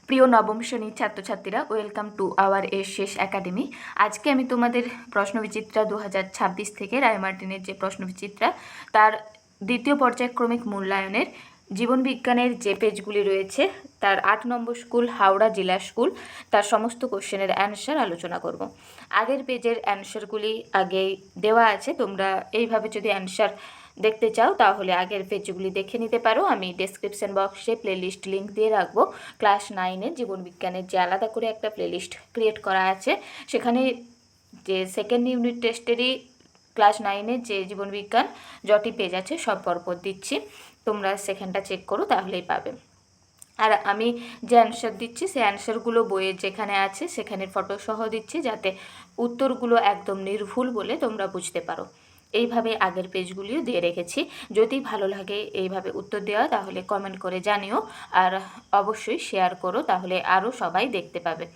প্রিয় নবম শ্রেণীর ছাত্রছাত্রীরা, ওয়েলকাম টু আওয়ার শেষ একাডেমি। আজকে আমি তোমাদের প্রশ্নবিচিত্রা 2026 থেকে রায়মার্টিনের যে প্রশ্নবিচিত্রা তার দ্বিতীয় পর্যায়ক্রমিক মূল্যায়নের জীবনবিজ্ঞানের যে পেজগুলি রয়েছে তার 8 নম্বর স্কুল হাওড়া জেলা স্কুল তার সমস্ত কোশ্চেনের অ্যান্সার আলোচনা করব। আগের পেজের অ্যান্সারগুলি আগেই দেওয়া আছে, তোমরা এইভাবে যদি অ্যান্সার দেখতে চাও তাহলে আগের পেজগুলি দেখে নিতে পারো। আমি ডেসক্রিপশন বক্সে প্লেলিস্ট লিঙ্ক দিয়ে রাখবো। ক্লাস 9-এর জীবনবিজ্ঞানের যে আলাদা করে একটা প্লেলিস্ট ক্রিয়েট করা আছে, সেখানে যে সেকেন্ড ইউনিট টেস্টেরই ক্লাস 9-এর যে জীবনবিজ্ঞান যটি পেজ আছে সব পরপর দিচ্ছি, তোমরা সেখানটা চেক করো তাহলেই পাবে। আর আমি যে অ্যান্সার দিচ্ছি সেই অ্যান্সারগুলো বইয়ের যেখানে আছে সেখানে ফটো সহ দিচ্ছি, যাতে উত্তরগুলো একদম নির্ভুল বলে তোমরা বুঝতে পারো। এইভাবে আগের পেজগুলিও দিয়ে রেখেছি। যদি ভালো লাগে এইভাবে উত্তর দেওয়া তাহলে কমেন্ট করে জানিও, আর অবশ্যই শেয়ার করো, তাহলে আরও সবাই দেখতে পাবে।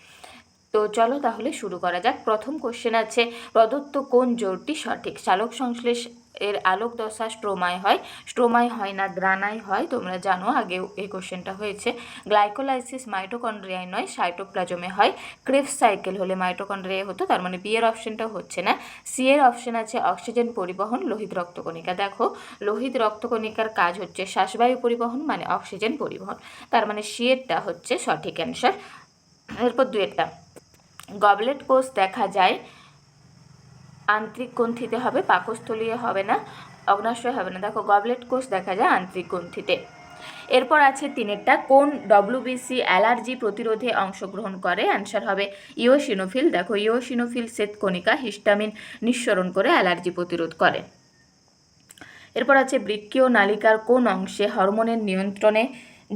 তো চলো তাহলে শুরু করা যাক। প্রথম কোশ্চেন আছে, প্রদত্ত কোন জোড়টি সঠিক? সালোক সংশ্লেষ এর আলোক দশা স্ট্রোমায় হয়, স্ট্রোমায় হয় না গ্রানায় হয়, তোমরা জানো আগেও এই কোশ্চেনটা হয়েছে। গ্লাইকোলাইসিস মাইটোকন্ড্রিয়ায় নয় সাইটোপ্লাজমে হয়। ক্রেবস সাইকেল হলে মাইটোকন্ড্রিয়ায় হতো, তার মানে বি এর অপশনটা হচ্ছে না। সি এর অপশন আছে অক্সিজেন পরিবহন লোহিত রক্তকণিকা। দেখো, লোহিত রক্তকণিকার কাজ হচ্ছে শ্বাসবায়ু পরিবহন মানে অক্সিজেন পরিবহন, তার মানে সি এরটা হচ্ছে সঠিক অ্যান্সার। এরপর দুয়েরটা, গবলেট কোষ দেখা যায় আন্তরিক গ্রন্থিতে হবে, পাকস্থলীয় হবে না, অগ্নাশয় হবে না। দেখো, গবলেট কোষ দেখা যায় আন্তরিক গ্রন্থিতে। এরপর আছে তিনেরটা, কোন ডব্লিউবিসি অ্যালার্জি প্রতিরোধে অংশগ্রহণ করে? অ্যান্সার হবে ইওসিনোফিল। দেখো, ইওসিনোফিল শ্বেতকণিকা হিস্টামিন নিঃসরণ করে অ্যালার্জি প্রতিরোধ করে। এরপর আছে বৃক্কীয় নালিকার কোন অংশে হরমোনের নিয়ন্ত্রণে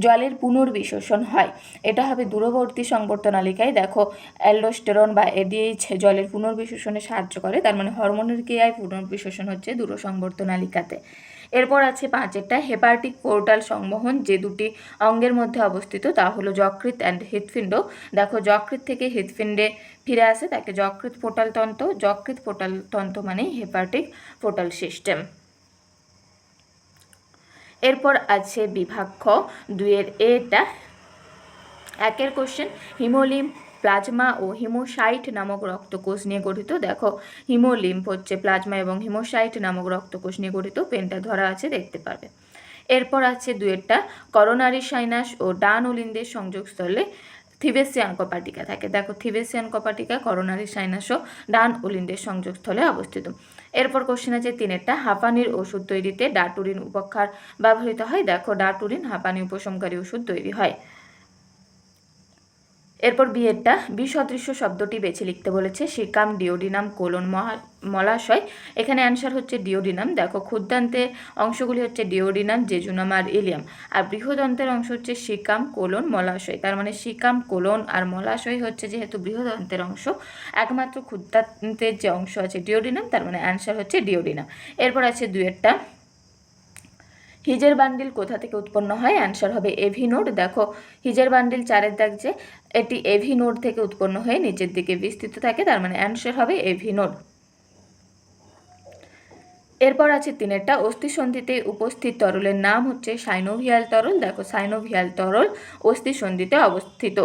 জলের পুনর্বিশোষণ হয়? এটা হবে দূরবর্তী সংবর্ত নালিকায়। দেখো, অ্যালডোস্টেরন বা এডিএইচ জলের পুনর্বিশোষণে সাহায্য করে, তার মানে হরমোনের ক্রিয়ায় পুনর্বিশোষণ হচ্ছে দূর সংবর্ত নালিকাতে। এরপর আছে পাঁচেরটা, হেপাটিক পোর্টাল সংবহন যে দুটি অঙ্গের মধ্যে অবস্থিত তা হলো যকৃৎ অ্যান্ড হৃৎপিণ্ড। দেখো, যকৃৎ থেকে হৃৎপিণ্ডে ফিরে আসে তাকে যকৃৎ পোর্টাল তন্ত্র। যকৃৎ পোর্টাল তন্ত্র মানেই হেপাটিক পোর্টাল সিস্টেম। এরপর আছে বিভাগ খ, দুইয়ের এটা। একের কোশ্চেন, হিমোলিম্ফ প্লাজমা ও হিমোসাইট নামক রক্তকোষ নিয়ে গঠিত। দেখো, হিমোলিম্ফ হচ্ছে প্লাজমা এবং হিমোসাইট নামক রক্তকোষ নিয়ে গঠিত, পেনটা ধরা আছে দেখতে পারবে। এরপর আছে দুয়েরটা, করোনারি সাইনাস ও ডান অলিন্দের সংযোগস্থলে থিবেসিয়ান কপাটিকা থাকে। দেখো, থিবেসিয়ান কপাটিকা করোনারি সাইনাস ও ডান অলিন্দের সংযোগস্থলে অবস্থিত। এরপর কোশ্চেন আছে তিনেরটা, হাঁপানির ওষুধ তৈরিতে ডাটুরিন উপাক্ষার ব্যবহৃত হয়। দেখো, ডাটুরিন হাঁপানি উপশমকারী ওষুধ তৈরি হয়। এরপর বিয়েরটা, বিসদৃশ্য শব্দটি বেছে লিখতে বলেছে। সিকাম, ডিওডিনাম, কোলন, মলাশয়। এখানে অ্যান্সার হচ্ছে ডিওডিনাম। দেখো, ক্ষুদ্রান্তের অংশগুলি হচ্ছে ডিওডিনাম, জেজুনাম আর ইলিয়াম, আর বৃহদন্তের অংশ হচ্ছে সিকাম, কোলন, মলাশয়। তার মানে সিকাম, কোলন আর মলাশয় হচ্ছে যেহেতু বৃহদন্তের অংশ, একমাত্র ক্ষুদ্রান্তের যে অংশ আছে ডিওডিনাম, তার মানে অ্যান্সার হচ্ছে ডিওডিনাম। এরপর আছে দুয়েরটা, হিজের বান্ডিল কোথা থেকে উৎপন্ন হয়? অ্যান্সার হবে এভি নোড। দেখো, হিজের বান্ডিল 4-এর দাগ যে, এটি এভি নোড থেকে উৎপন্ন হয়ে নিচের দিকে বিস্তৃত থাকে, তার মানে অ্যান্সার হবে এভি নোড। এরপর আছে তিনেরটা, অস্থিসন্ধিতে উপস্থিত তরলের নাম হচ্ছে সাইনোভিয়াল তরল। দেখো, সাইনোভিয়াল তরল অস্থিসন্ধিতে অবস্থিত।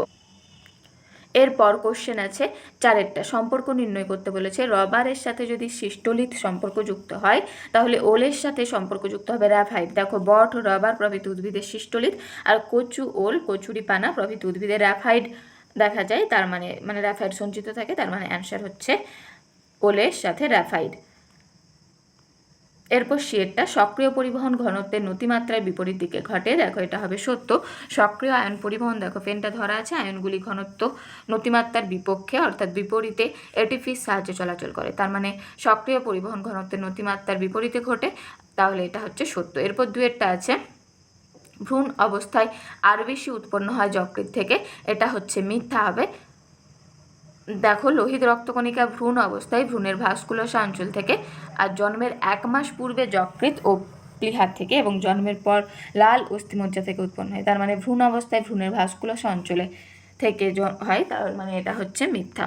এরপর কোশ্চেন আছে চারেরটা, সম্পর্ক নির্ণয় করতে বলেছে। রবারের সাথে যদি সিস্টোলিথ সম্পর্কযুক্ত হয় তাহলে ওলের সাথে সম্পর্কযুক্ত হবে র্যাফাইড। দেখো, বট, রবার প্রভৃতি উদ্ভিদের সিস্টোলিথ আর কচু, ওল, কচুরিপানা প্রভৃতি উদ্ভিদের র্যাফাইড দেখা যায়, তার মানে র্যাফাইড সঞ্চিত থাকে, তার মানে অ্যান্সার হচ্ছে ওলের সাথে র্যাফাইড। এরপর সিয়েরটা, সক্রিয় পরিবহন ঘনত্বের নতিমাত্রায় বিপরীত দিকে ঘটে। দেখো, এটা হবে সত্য। সক্রিয় আয়ন পরিবহন, দেখো পেনটা ধরা আছে, আয়নগুলি ঘনত্ব নতিমাত্রার বিপক্ষে অর্থাৎ বিপরীতে এটিপির সাহায্যে চলাচল করে, তার মানে সক্রিয় পরিবহন ঘনত্বের নতিমাত্রার বিপরীতে ঘটে, তাহলে এটা হচ্ছে সত্য। এরপর দুয়েরটা আছে, ভ্রূণ অবস্থায় আর বেশি উৎপন্ন হয় যকৃৎ থেকে। এটা হচ্ছে মিথ্যা হবে। দেখো, লোহিত রক্তকণিকা ভ্রূণ অবস্থায় ভ্রূণের ভাস্কুলাস অঞ্চল থেকে, আর জন্মের 1 মাস পূর্বে যকৃৎ ও প্লীহার থেকে, এবং জন্মের পর লাল অস্থিমজ্জা থেকে উৎপন্ন হয়, তার মানে ভ্রূণ অবস্থায় ভ্রূণের ভাস্কুলাস অঞ্চলে থেকে হয়, তার মানে এটা হচ্ছে মিথ্যা।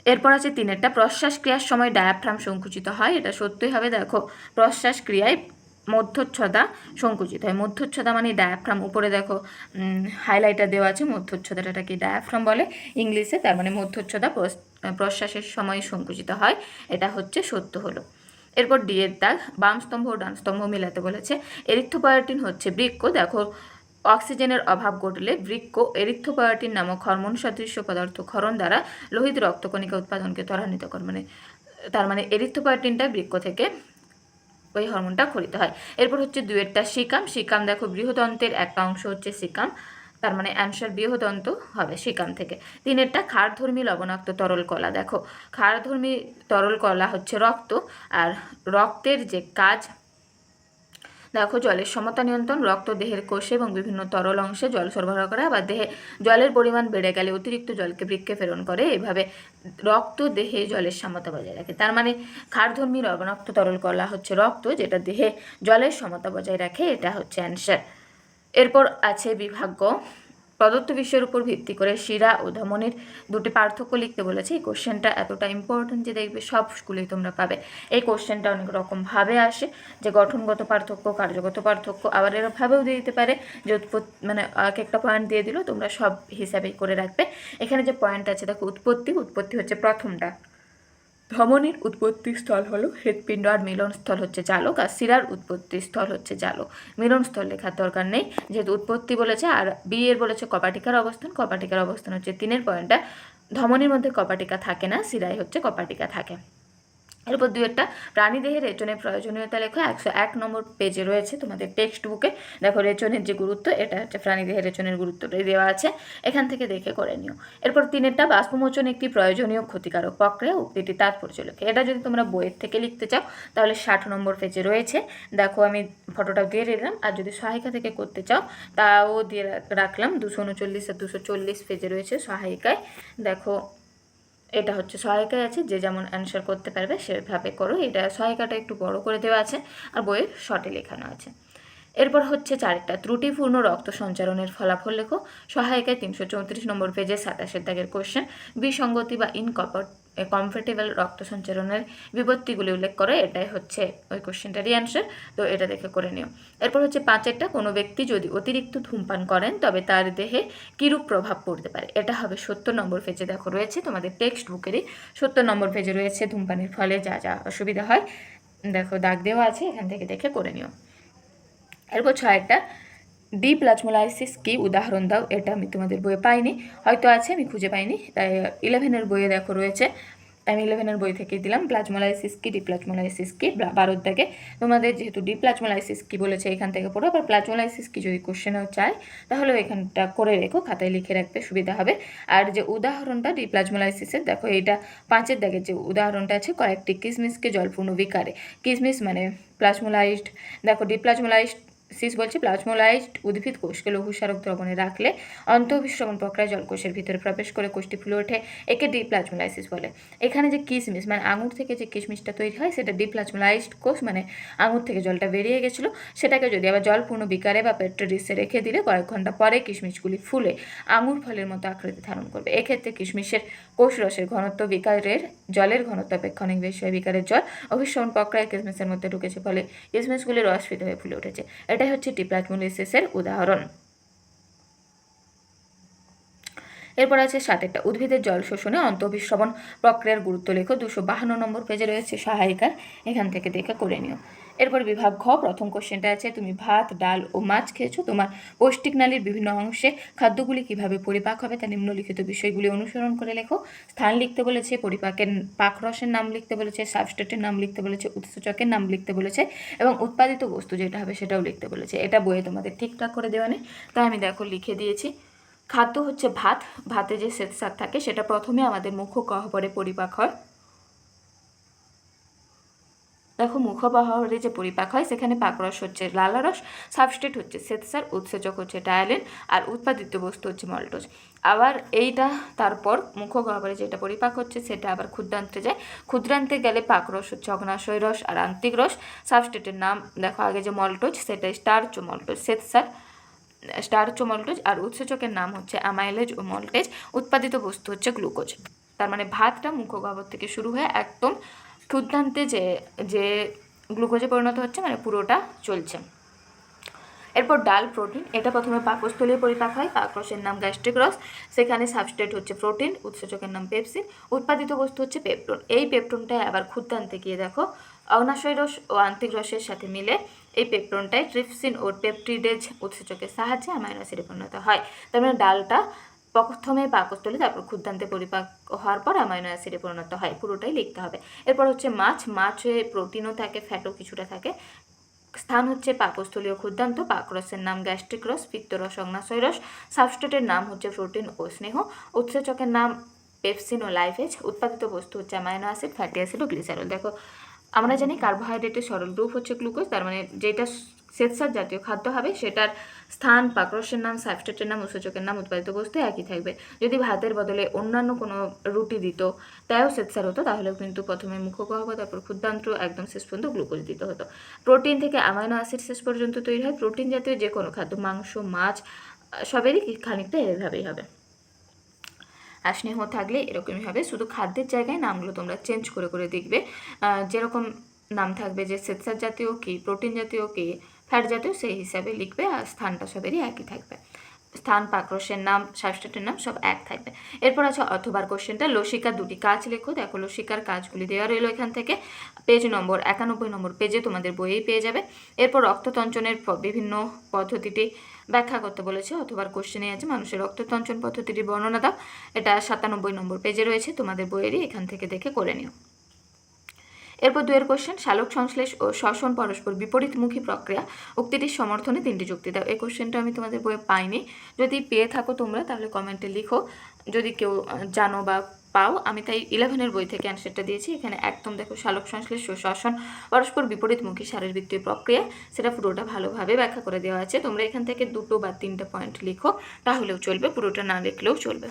এরপর আছে তিনেরটা, প্রশ্বাস ক্রিয়ার সময় ডায়াফ্রাম সংকুচিত হয়। এটা সত্যই হবে। দেখো, প্রশ্বাস ক্রিয়ায় মধ্যচ্ছদা সংকুচিত হয়। মধ্যচ্ছদা মানে ডায়াফ্রাম, উপরে দেখো হাইলাইটার দেওয়া আছে, মধ্যচ্ছদাটা কি ডায়াফ্রাম বলে ইংলিশে, তার মানে মধ্যচ্ছদা প্রশ্বাসের সময় সংকুচিত হয়, এটা হচ্ছে সত্য হলো। এরপর ডি এর দাগ, বাম স্তম্ভ ও ডান স্তম্ভ মিলাতে বলেছে। এরিথ্রোপয়েটিন হচ্ছে বৃক্ক, দেখো অক্সিজেনের অভাব ঘটলে বৃক্ক এরিথ্রোপয়েটিন নামক হরমোন সদৃশ্য পদার্থ ক্ষরণ দ্বারা লোহিত রক্তকণিকা উৎপাদনকে ত্বরান্বিত করে, তার মানে এরিথ্রোপয়েটিনটা বৃক্ক থেকে ওই হরমোনটা ক্ষরিত হয়। এরপর হচ্ছে দুয়েরটা সিকাম, সিকাম দেখো বৃহদন্তের একটা অংশ হচ্ছে সিকাম, তার মানে অ্যান্সার বৃহদন্ত হবে সিকাম থেকে। তিনেরটা ক্ষারধর্মী লবণাক্ত তরল কলা, দেখো ক্ষারধর্মী তরল কলা হচ্ছে রক্ত, আর রক্তের যে কাজ দেখো জলের সমতা নিয়ন্ত্রণ, রক্ত দেহের কোষে এবং বিভিন্ন তরল অংশে জল সরবরাহ করে, আবার দেহে জলের পরিমাণ বেড়ে গেলে অতিরিক্ত জলকে বৃক্কে প্রেরণ করে, এভাবে রক্ত দেহে জলের সমতা বজায় রাখে। তার মানে ক্ষারধর্মী লবণাক্ত তরল কলা হচ্ছে রক্ত, যেটা দেহে জলের সমতা বজায় রাখে, এটা হচ্ছে অ্যান্সার। এরপর আছে বিভাগ গ, প্রদত্ত বিষয়ের উপর ভিত্তি করে শিরা ও ধমনির দুটি পার্থক্য লিখতে বলেছে। এই কোশ্চেনটা এতটা ইম্পর্টেন্ট যে দেখবে সব স্কুলেই তোমরা পাবে। এই কোশ্চেনটা অনেক রকমভাবে আসে, যে গঠনগত পার্থক্য, কার্যগত পার্থক্য, আবার এরভাবেও দিয়ে দিতে পারে যে মানে এক একটা পয়েন্ট দিয়ে দিল, তোমরা সব হিসাবেই করে রাখবে। এখানে যে পয়েন্ট আছে দেখো, উৎপত্তি হচ্ছে প্রথমটা, ধমনির উৎপত্তি স্থল হলো হৃৎপিণ্ড, আর মিলনস্থল হচ্ছে জালক, আর শিরার উৎপত্তি স্থল হচ্ছে জালক। মিলনস্থল লেখার দরকার নেই, যেহেতু উৎপত্তি বলেছে। আর বি এর বলেছে কপাটিকার অবস্থান, কপাটিকার অবস্থান হচ্ছে তিনের পয়েন্টটা, ধমনির মধ্যে কপাটিকা থাকে না, শিরায় হচ্ছে কপাটিকা থাকে। এরপর দুয়েরটা প্রাণীদেহের রেচনের প্রয়োজনীয়তা লেখো, 101 নম্বর পেজে রয়েছে তোমাদের টেক্সট বুকে। দেখো রেচনের যে গুরুত্ব, এটা হচ্ছে প্রাণীদেহের রেচনের গুরুত্বটাই দেওয়া আছে, এখান থেকে দেখে করে নিও। এরপর তিনেরটা বাষ্পমোচন একটি প্রয়োজনীয় ক্ষতিকারক প্রক্রিয়া, উক্তিটি তাৎপর্য লেখো। এটা যদি তোমরা বইয়ের থেকে লিখতে চাও তাহলে 60 নম্বর পেজে রয়েছে, দেখো আমি ফটোটা দিয়ে দিলাম। আর যদি সহায়িকা থেকে করতে চাও তাও দিয়ে রাখলাম, 239 আর 240 পেজে রয়েছে সহায়িকায়। দেখো এটা হচ্ছে সহায়িকায় আছে, যে যেমন অ্যান্সার করতে পারবে সেভাবে করো। এটা সহায়িকাটা একটু বড় করে দেওয়া আছে, আর বইয়ের শর্টে লেখানো আছে। এরপর হচ্ছে চারটা ত্রুটিপূর্ণ রক্ত সঞ্চালনের ফলাফল লেখো, সহায়িকায় 334 নম্বর পেজে 27 দাগের কোশ্চেন। বিসঙ্গতি বা কমফর্টেবল রক্ত সঞ্চালনের বিপত্তিগুলি উল্লেখ করে, এটাই হচ্ছে ওই কোশ্চেনটারই অ্যান্সার, তো এটা দেখে করে নিও। এরপর হচ্ছে 5 কোনো ব্যক্তি যদি অতিরিক্ত ধূমপান করেন তবে তার দেহে কিরূপ প্রভাব পড়তে পারে, এটা হবে 70 নম্বর পেজে, দেখো রয়েছে তোমাদের টেক্সট বুকেরই 70 নম্বর পেজে রয়েছে ধূমপানের ফলে যা যা অসুবিধা হয়, দেখো দাগ দেওয়া আছে, এখান থেকে দেখে করে নিও। এরপর 6 ডি প্লাজমোলাইসিস কি, উদাহরণ দাও, এটা আমি তোমাদের বইয়ে পাইনি, হয়তো আছে আমি খুঁজে পাইনি, তাই 11 বইয়ে দেখো রয়েছে, আমি 11 বই থেকে দিলাম। প্লাজমোলাইসিস কি, ডিপ্লাজমোলাইসিস কি, 12 দাগে তোমাদের যেহেতু ডিপ্লাজমোলাইসিস কি বলেছে এখান থেকে পড়ো, আবার প্লাজমোলাইসিস কি যদি কোশ্চেনেও চায় তাহলে এখানটা করে রেখো, খাতায় লিখে রাখতে সুবিধা হবে। আর যে উদাহরণটা ডিপ্লাজমোলাইসিসের, দেখো এইটা 5 দাগের যে উদাহরণটা আছে, কয়েকটি কিসমিসকে জলপূর্ণ বিকারে, কিসমিস মানে প্লাজমোলাইজড, দেখো ডিপ্লাজমোলাইজড বলছে প্লাজমোলাইজড উদ্ভিদ কোষকে লঘুসারক দ্রবণে রাখলে অন্তঃবিশ্রবণ প্রক্রিয়ায় জলকোষের ভিতরে প্রবেশ করে কোষটি ফুলে ওঠে, একে ডিপ্লাজমোলাইসিস বলে। এখানে যে কিসমিস মানে আঙুর থেকে যে কিশমিশটা তৈরি হয় সেটা ডিপ্লাজমোলাইজড কোষ, মানে আঙুর থেকে জলটা বেরিয়ে গেছিলো, সেটাকে যদি আবার জলপূর্ণ বিকারে বা পেট্রো ডিসে রেখে দিলে কয়েক ঘন্টা পরে কিশমিশগুলি ফুলে আঙুর ফলের মতো আকৃতি ধারণ করবে। এক্ষেত্রে কিশমিশের কোষ রসের ঘনত্ব বিকারের জলের ঘনত্ব অপেক্ষা অনেক বেশি হয়, বিকারের জল অভিশ্রবণ প্রক্রিয়ায় কিশমিশের মধ্যে ঢুকেছে, ফলে কিশমিশগুলি রসফিত হয়ে ফুলে উঠেছে, এটাই হচ্ছে ডিপ্লাজমোলাইসিসের উদাহরণ। এরপর আছে 7 উদ্ভিদের জল শোষণে অন্তঃবিশ্রবণ প্রক্রিয়ার গুরুত্ব লেখো, 252 নম্বর পেজে রয়েছে সহায়িকার, এখান থেকে দেখে করে নিও। এরপর বিভাগ ঘ, প্রথম কোশ্চেনটা আছে তুমি ভাত, ডাল ও মাছ খেয়েছো, তোমার পৌষ্টিক নালীর বিভিন্ন অংশে খাদ্যগুলি কিভাবে পরিপাক হবে তা নিম্নলিখিত বিষয়গুলি অনুসরণ করে লেখো। স্থান লিখতে বলেছে, পরিপাকের পাকরসের নাম লিখতে বলেছে, সাবস্ট্রেটের নাম লিখতে বলেছে, উৎসেচকের নাম লিখতে বলেছে, এবং উৎপাদিত বস্তু যেটা হবে সেটাও লিখতে বলেছে। এটা বইয়ে তোমাদের ঠিকঠাক করে দেওয়া নেই, তাই আমি দেখো লিখে দিয়েছি। খাদ্য হচ্ছে ভাত, ভাতে যে শ্বেতসার থাকে সেটা প্রথমে আমাদের মুখ্য গহ্বরে পরিপাক হয়, দেখো মুখগহ্বরে যে পরিপাক হয় সেখানে পাকরস হচ্ছে লালারস, সাবস্ট্রেট হচ্ছে শ্বেতসার, উৎসেচক হচ্ছে ডায়ালিন, আর উৎপাদিত বস্তু হচ্ছে মল্টোজ। আবার এইটা তারপর মুখগহ্বরে যেটা পরিপাক হচ্ছে সেটা আবার ক্ষুদ্রান্তে যায়, ক্ষুদ্রান্তে গেলে পাকরস হচ্ছে অগ্নাশয় রস আর আন্তিক রস, সাবস্ট্রেটের নাম দেখো আগে যে মল্টোজ সেটা স্টার্চ ও মল্টোজ, শ্বেতসার স্টার্চ ও মল্টোজ, আর উৎসেচকের নাম হচ্ছে অ্যামাইলেজ ও মল্টেজ, উৎপাদিত বস্তু হচ্ছে গ্লুকোজ। তার মানে ভাতটা মুখগহ্বর থেকে শুরু হয়ে একদম ক্ষুদ্রান্তে যে যে গ্লুকোজে পরিণত হচ্ছে, মানে পুরোটা চলছে। এরপর ডাল প্রোটিন, এটা প্রথমে পাকস্থলীয় পরিপাক হয়, পাকরসের নাম গ্যাস্ট্রিক রস, সেখানে সাবস্ট্রেট হচ্ছে প্রোটিন, উৎসেচকের নাম পেপসিন, উৎপাদিত বস্তু হচ্ছে পেপটন। এই পেপটনটাই আবার ক্ষুদ্রান্তে গিয়ে দেখো অগ্নাশয় রস ও আন্তিক রসের সাথে মিলে এই পেপটনটাই ট্রিপসিন ও পেপটিডেজ উৎসেচকের সাহায্যে অ্যামাইনো অ্যাসিডে পরিণত হয়। তার মানে ডালটা প্রথমে পাকস্থলী, তারপর ক্ষুদ্রান্তে পরিপাক হওয়ার পর অ্যামাইনো অ্যাসিডে পরিণত হয়, পুরোটাই লিখতে হবে। এরপর হচ্ছে মাছ, মাছে প্রোটিনও থাকে, ফ্যাটও কিছুটা থাকে। স্থান হচ্ছে পাকস্থলীয় ক্ষুদ্রান্ত, পাকরসের নাম গ্যাস্ট্রিক রস, পিত্তরস অগ্নাশয় রস, সাবস্ট্রেটের নাম হচ্ছে প্রোটিন ও স্নেহ, উৎসেচকের নাম পেপসিন ও লাইফেজ, উৎপাদিত বস্তু হচ্ছে অ্যামাইনো অ্যাসিড, ফ্যাটি অ্যাসিড ও গ্লিসারল। দেখো আমরা জানি কার্বোহাইড্রেটের সরল রূপ হচ্ছে গ্লুকোজ, তার মানে যেটা শ্বেতসার জাতীয় খাদ্য হবে সেটার স্থান, পাকরসের নাম, সাবস্ট্রেটের নাম, উৎসেচকের নাম, উৎপাদিত বস্তু একই থাকবে। যদি ভাতের বদলে অন্যান্য কোনো রুটি দিত তাইও শ্বেতসার হতো, তাহলেও কিন্তু প্রথমে মুখ্য হবো, তারপর ক্ষুদ্রান্ত, একদম শেষ পর্যন্ত গ্লুকোজ দিতে হতো। প্রোটিন থেকে অ্যামাইনো অ্যাসিড শেষ পর্যন্ত তৈরি হয়। প্রোটিন জাতীয় যে কোনো খাদ্য, মাংস, মাছ, সবেরই খানিকটা এভাবেই হবে। আর স্নেহ থাকলে এরকমই হবে, শুধু খাদ্যের জায়গায় নামগুলো তোমরা চেঞ্জ করে করে দেখবে। যেরকম নাম থাকবে যে শ্বেতসার জাতীয় কি, প্রোটিন জাতীয় কি, ফ্যাট জাতীয়, সেই হিসাবে লিখবে। আর স্থানটা সবেরই একই থাকবে, স্থান, পাকরসের নাম, সাবস্ট্রেটের নাম সব এক থাকবে। এরপর আছে অথবার কোশ্চেনটা, লসিকার দুটি কাজ লেখো। দেখো লসিকার কাজগুলি দেওয়া রইলো এখান থেকে, পেজ নম্বর 91 নম্বর পেজে তোমাদের বইয়েই পেয়ে যাবে। এরপর রক্ততঞ্চনের বিভিন্ন পদ্ধতিটি ব্যাখ্যা করতে বলেছে, অথবার কোশ্চেনে আছে মানুষের রক্ততঞ্চন পদ্ধতিটি বর্ণনা দাও। এটা 97 নম্বর পেজে রয়েছে, তোমাদের বইয়েরই, এখান থেকে দেখে করে নিও। এরপর 2 কোশ্চেন, শালক সংশ্লেষ ও শ্বসন পরস্পর বিপরীতমুখী প্রক্রিয়া, উক্তিটির সমর্থনে 3টি যুক্তি দাও। এই কোশ্চেনটা আমি তোমাদের বইয়ে পাইনি, যদি পেয়ে থাকো তোমরা তাহলে কমেন্টে লিখো, যদি কেউ জানো বা পাও। আমি তাই 11 বই থেকে অ্যান্সারটা দিয়েছি। এখানে একদম দেখো শালক সংশ্লেষ ও শ্বসন পরস্পর বিপরীতমুখী শারীরবৃত্তীয় প্রক্রিয়া, সেটা পুরোটা ভালোভাবে ব্যাখ্যা করে দেওয়া আছে। তোমরা এখান থেকে 2 বা 3টা পয়েন্ট লিখো, তাহলেও চলবে, পুরোটা না লিখলেও চলবে।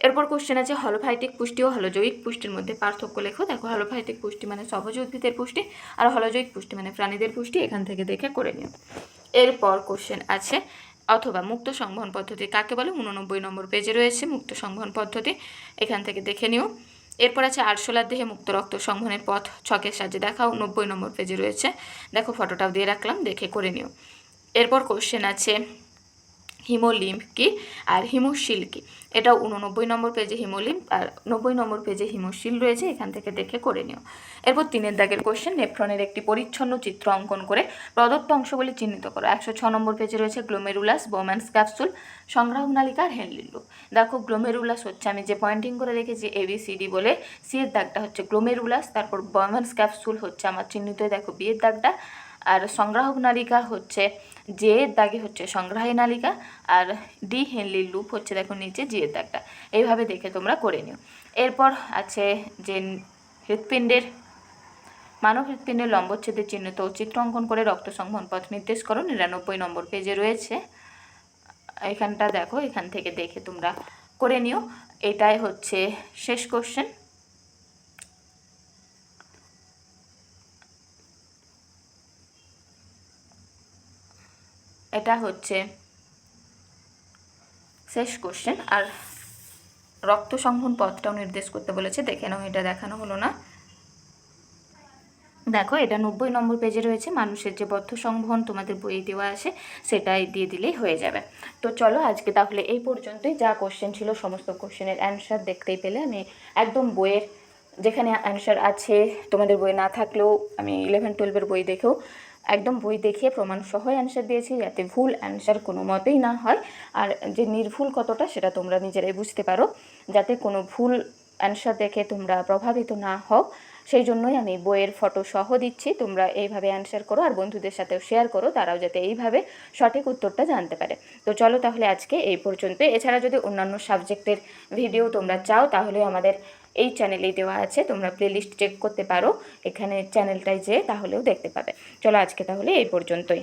এরপর কোশ্চেন আছে হলোফাইটিক পুষ্টি ও হলোজৈবিক পুষ্টির মধ্যে পার্থক্য লেখো। দেখো হলোফাইটিক পুষ্টি মানে সহজ উদ্ভিদের পুষ্টি, আর হলোজৈবিক পুষ্টি মানে প্রাণীদের পুষ্টি, এখান থেকে দেখে করে নিও। এরপর কোশ্চেন আছে অথবা মুক্ত সংবহন পদ্ধতি কাকে বলে, 89 নম্বর পেজে রয়েছে মুক্ত সংবহন পদ্ধতি, এখান থেকে দেখে নিও। এরপর আছে আরশোলার দেহে মুক্ত রক্ত সংবহনের পথ ছকের সাহায্যে দেখাও, 90 নম্বর পেজে রয়েছে, দেখো ফটোটাও দিয়ে রাখলাম, দেখে করে নিও। এরপর কোশ্চেন আছে হিমোলিম্ফ কি আর হিমোশিল কি, এটাও 89 নম্বর পেজে হিমোলিম্ফ আর 90 নম্বর পেজে হিমোশিল রয়েছে, এখান থেকে দেখে করে নিও। এরপর 3 দাগের কোশ্চেন, নেফ্রনের একটি পরিচ্ছন্ন চিত্র অঙ্কন করে প্রদত্ত অংশগুলি চিহ্নিত করো। 106 নম্বর পেজে রয়েছে গ্লোমেরুলাস, বোম্যান্স ক্যাপসুল, সংগ্রাহক নালিকা আর হেনলির লুপ। দেখো গ্লোমেরুলাস হচ্ছে, আমি যে পয়েন্টিং করে রেখেছি ABCD বলে, সি এর দাগটা হচ্ছে গ্লোমেরুলাস, তারপর বোম্যান্স ক্যাপসুল হচ্ছে আমার চিহ্নিত, দেখো বি এর দাগটা, আর সংগ্রাহক নালিকা হচ্ছে জে এর দাগে হচ্ছে সংগ্রাহী নালিকা, আর ডি হেনলির লুপ হচ্ছে দেখো নিচে জি এর দাগটা, এইভাবে দেখে তোমরা করে নিও। এরপর আছে যে হৃৎপিণ্ডের, মানব হৃৎপিণ্ডের লম্বচ্ছেদের চিহ্নিত ও চিত্র অঙ্কন করে রক্ত সংবহন পথ নির্দেশ করো, 99 নম্বর পেজে রয়েছে, এখানটা দেখো, এখান থেকে দেখে তোমরা করে নিও। এটাই হচ্ছে শেষ কোশ্চেন। এটা হচ্ছে শেষ কোশ্চেন, আর রক্ত সংবহন পথটাও নির্দেশ করতে বলেছে, দেখে নাও, এটা দেখানো হলো না। দেখো এটা 90 নম্বর পেজে রয়েছে, মানুষের যে বদ্ধ সংবহন তোমাদের বইয়ে দেওয়া আছে সেটাই দিয়ে দিলেই হয়ে যাবে। তো চলো আজকে তাহলে এই পর্যন্তই, যা কোশ্চেন ছিল সমস্ত কোশ্চেনের অ্যান্সার দেখতেই পেলে। আমি একদম বইয়ের যেখানে অ্যান্সার আছে, তোমাদের বই না থাকলেও আমি 11-12 বই দেখেও একদম বই দেখিয়ে প্রমাণ সহ অ্যান্সার দিয়েছি, যাতে ভুল অ্যান্সার কোনো মতেই না হয়, আর যে নির্ভুল কতটা সেটা তোমরা নিজেরাই বুঝতে পারো, যাতে কোনো ভুল অ্যান্সার দেখে তোমরা প্রভাবিত না হও, সেই জন্যই আমি বইয়ের ফটো সহ দিচ্ছি। তোমরা এইভাবে অ্যান্সার করো আর বন্ধুদের সাথেও শেয়ার করো, তারাও যাতে এইভাবে সঠিক উত্তরটা জানতে পারে। তো চলো তাহলে আজকে এই পর্যন্ত। এছাড়া যদি অন্যান্য সাবজেক্টের ভিডিও তোমরা চাও তাহলে আমাদের এই চ্যানেলেই দেওয়া আছে, তোমরা প্লেলিস্ট চেক করতে পারো, এখানে চ্যানেলটাই যেয়ে তাহলেও দেখতে পাবে। চলো আজকে তাহলে এই পর্যন্তই।